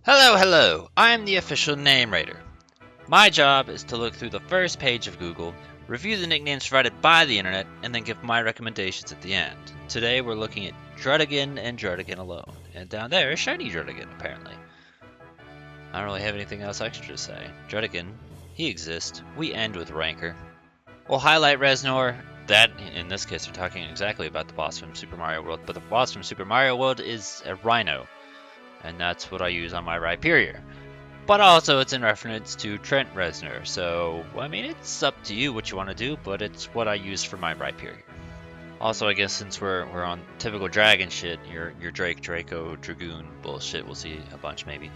Hello, hello! I'm the official name writer. My job is to look through the first page of Google, review the nicknames provided by the internet, and then give my recommendations at the end. Today we're looking at Druddigon and Druddigon alone, and down there is Shiny Druddigon, apparently. I don't really have anything else extra to say. Druddigon, he exists. We end with Rancor. We'll highlight Reznor. That, in this case, we're talking exactly about the boss from Super Mario World, but the boss from Super Mario World is a Rhino, and that's what I use on my Rhyperior. But also, it's in reference to Trent Reznor, so, I mean, it's up to you what you want to do, but it's what I use for my Rhyperior. Also, I guess since we're on typical dragon shit, your Drake, Draco, Dragoon bullshit, we'll see a bunch maybe.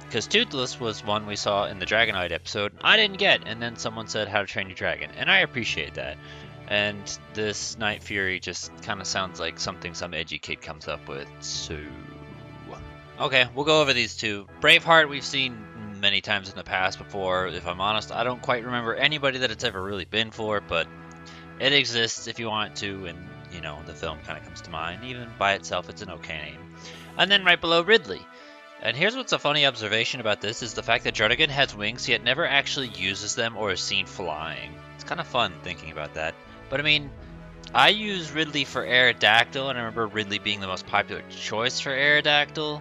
Because Toothless was one we saw in the Dragonite episode, I didn't get, and then someone said how to train your dragon, and I appreciate that. And this Night Fury just kind of sounds like something some edgy kid comes up with, so... Okay, we'll go over these two. Braveheart we've seen many times in the past before. If I'm honest, I don't quite remember anybody that it's ever really been for, but it exists if you want to, and, you know, the film kind of comes to mind. Even by itself, it's an okay name. And then right below, Ridley. And here's what's a funny observation about this, is the fact that Druddigon has wings, yet never actually uses them or is seen flying. It's kind of fun thinking about that. But I mean, I use Ridley for Aerodactyl, and I remember Ridley being the most popular choice for Aerodactyl.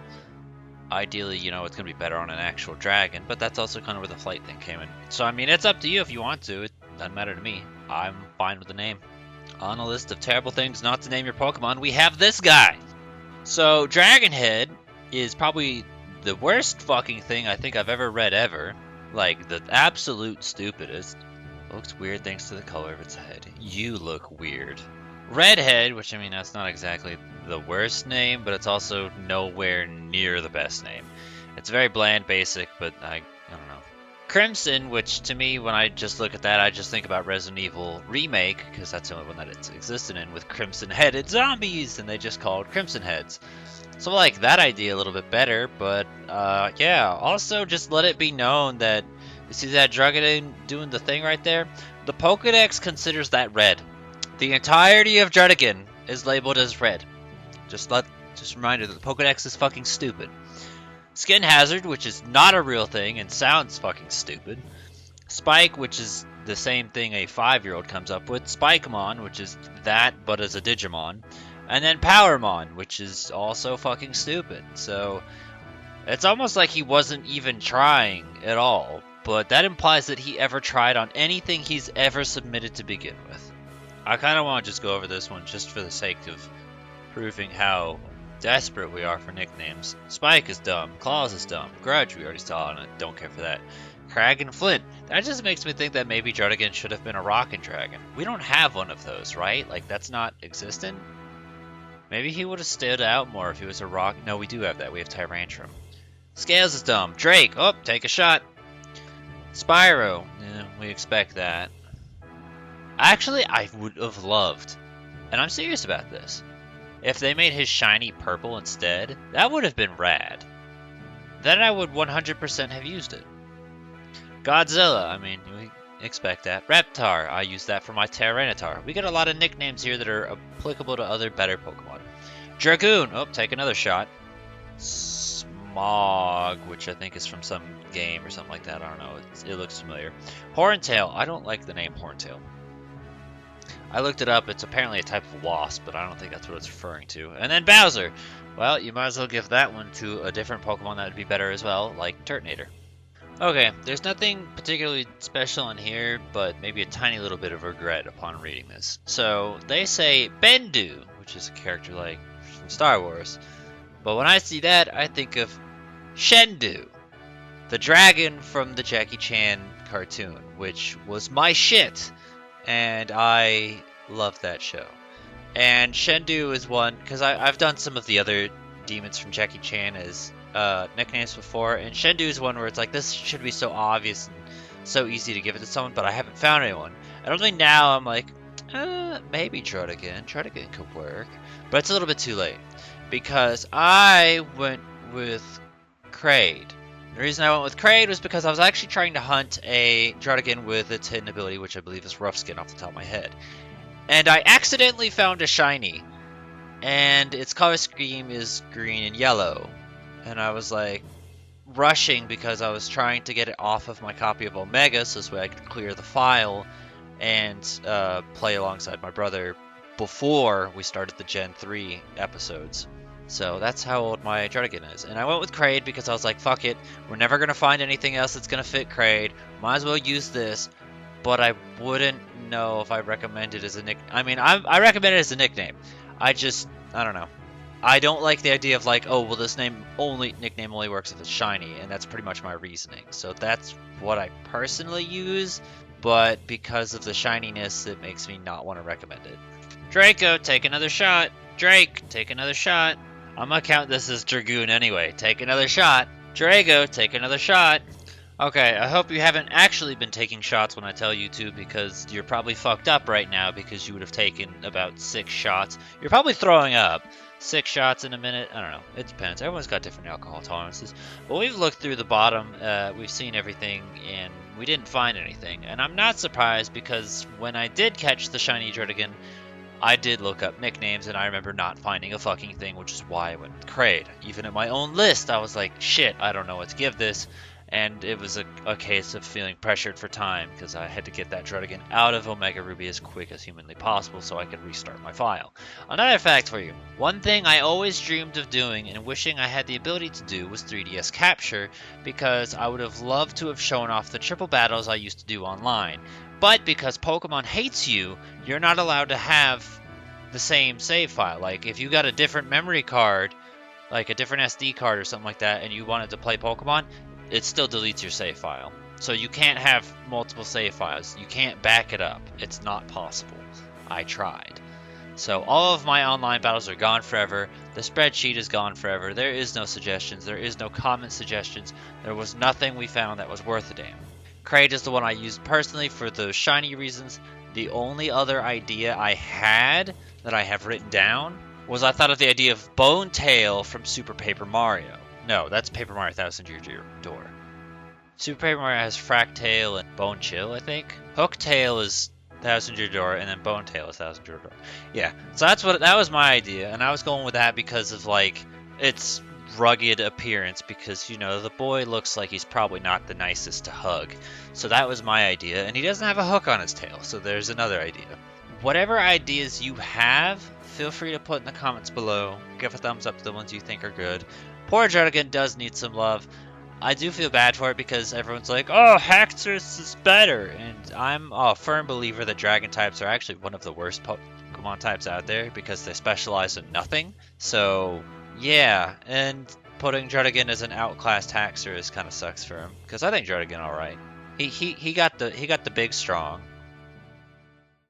Ideally, you know, it's going to be better on an actual dragon, but that's also kind of where the flight thing came in. So, I mean, it's up to you if you want to. It doesn't matter to me. I'm fine with the name. On a list of terrible things not to name your Pokemon, we have this guy. So, Dragonhead is probably the worst fucking thing I think I've ever read ever. Like, the absolute stupidest. Looks weird thanks to the color of its head. You look weird. Redhead, which, I mean, that's not exactly the worst name, but it's also nowhere near the best name. It's very bland, basic, but I don't know. Crimson, which to me, when I just look at that, I just think about Resident Evil Remake, because that's the only one that it's existed in, with crimson-headed zombies, and they just called Crimson Heads. So I like that idea a little bit better, but yeah, also just let it be known that, you see that Druddigon doing the thing right there? The Pokedex considers that red. The entirety of Druddigon is labeled as red. Just a reminder that the Pokedex is fucking stupid. Skin Hazard, which is not a real thing and sounds fucking stupid. Spike, which is the same thing a 5-year-old comes up with. Spikemon, which is that but as a Digimon. And then Powermon, which is also fucking stupid. So it's almost like he wasn't even trying at all. But that implies that he ever tried on anything he's ever submitted to begin with. I kind of want to just go over this one just for the sake of proving how desperate we are for nicknames. Spike is dumb. Claws is dumb. Grudge we already saw, and I don't care for that. Crag and Flint. That just makes me think that maybe Druddigon should have been a Rockin' Dragon. We don't have one of those, right? Like, that's not existent? Maybe he would have stood out more if he was a rock. No, we do have that. We have Tyrantrum. Scales is dumb. Drake. Oh, take a shot. Spyro. Yeah, we expect that. Actually, I would have loved, and I'm serious about this, if they made his shiny purple instead. That would have been rad. Then I would 100% have used it. Godzilla, I mean, we expect that. Reptar, I use that for my Tyranitar. We got a lot of nicknames here that are applicable to other better Pokemon. Dragoon, oh, take another shot. Smog, which I think is from some game or something like that, I don't know, it looks familiar. Horntail, I don't like the name Horntail. I looked it up, it's apparently a type of wasp, but I don't think that's what it's referring to. And then Bowser! Well, you might as well give that one to a different Pokemon that would be better as well, like Turtonator. Okay, there's nothing particularly special in here, but maybe a tiny little bit of regret upon reading this. So, they say Bendu, which is a character like from Star Wars. But when I see that, I think of Shendu, the dragon from the Jackie Chan cartoon, which was my shit. And I love that show. And Shendu is one, because I've done some of the other demons from Jackie Chan as nicknames before, and Shendu is one where it's like, this should be so obvious and so easy to give it to someone, but I haven't found anyone. And only now I'm like, maybe Druddigon could work. But it's a little bit too late, because I went with Kraid. The reason I went with Kraid was because I was actually trying to hunt a Druddigon with its hidden ability, which I believe is Rough Skin off the top of my head. And I accidentally found a shiny, and its color scheme is green and yellow. And I was like, rushing because I was trying to get it off of my copy of Omega so this way I could clear the file and play alongside my brother before we started the Gen 3 episodes. So that's how old my Druddigon is. And I went with Kraid because I was like, fuck it, we're never going to find anything else that's going to fit Kraid. Might as well use this. But I wouldn't know if I recommend it as a I mean, I recommend it as a nickname. I don't know. I don't like the idea of like, oh, well, this nickname only works if it's shiny, and that's pretty much my reasoning. So that's what I personally use, but because of the shininess, it makes me not want to recommend it. Draco, take another shot. Drake, take another shot. I'm gonna count this as Dragoon anyway. Take another shot. Drago, take another shot. Okay, I hope you haven't actually been taking shots when I tell you to, because you're probably fucked up right now because you would have taken about 6 shots. You're probably throwing up. 6 shots in a minute, I don't know. It depends. Everyone's got different alcohol tolerances. But we've looked through the bottom, we've seen everything, and we didn't find anything. And I'm not surprised because when I did catch the shiny Druddigon, I did look up nicknames, and I remember not finding a fucking thing, which is why I went with Kraid. Even in my own list, I was like, shit, I don't know what to give this. And it was a case of feeling pressured for time, because I had to get that Druddigon out of Omega Ruby as quick as humanly possible so I could restart my file. Another fact for you. One thing I always dreamed of doing and wishing I had the ability to do was 3DS capture, because I would have loved to have shown off the triple battles I used to do online. But because Pokemon hates you, you're not allowed to have the same save file. Like, if you got a different memory card, like a different SD card or something like that, and you wanted to play Pokemon, it still deletes your save file. So you can't have multiple save files. You can't back it up. It's not possible. I tried. So all of my online battles are gone forever. The spreadsheet is gone forever. There is no suggestions. There is no comment suggestions. There was nothing we found that was worth a damn. Kraid is the one I used personally for those shiny reasons. The only other idea I had that I have written down was I thought of the idea of Bone Tail from Super Paper Mario. No, that's Paper Mario 1000 Year Door. Super Paper Mario has Fractail and Bone Chill, I think. Hooktail is 1000 Year Door, and then Bone Tail is 1000 Year Door. Yeah, so that was my idea, and I was going with that because of like its rugged appearance. Because the boy looks like he's probably not the nicest to hug. So that was my idea, and he doesn't have a hook on his tail. So there's another idea. Whatever ideas you have, feel free to put in the comments below. Give a thumbs up to the ones you think are good. Poor Druddigon does need some love. I do feel bad for it because everyone's like, oh, Haxorus is better. And I'm a firm believer that dragon types are actually one of the worst Pokemon types out there because they specialize in nothing. So, yeah. And putting Druddigon as an outclassed Haxorus kind of sucks for him because I think Druddigon alright. He got the big strong.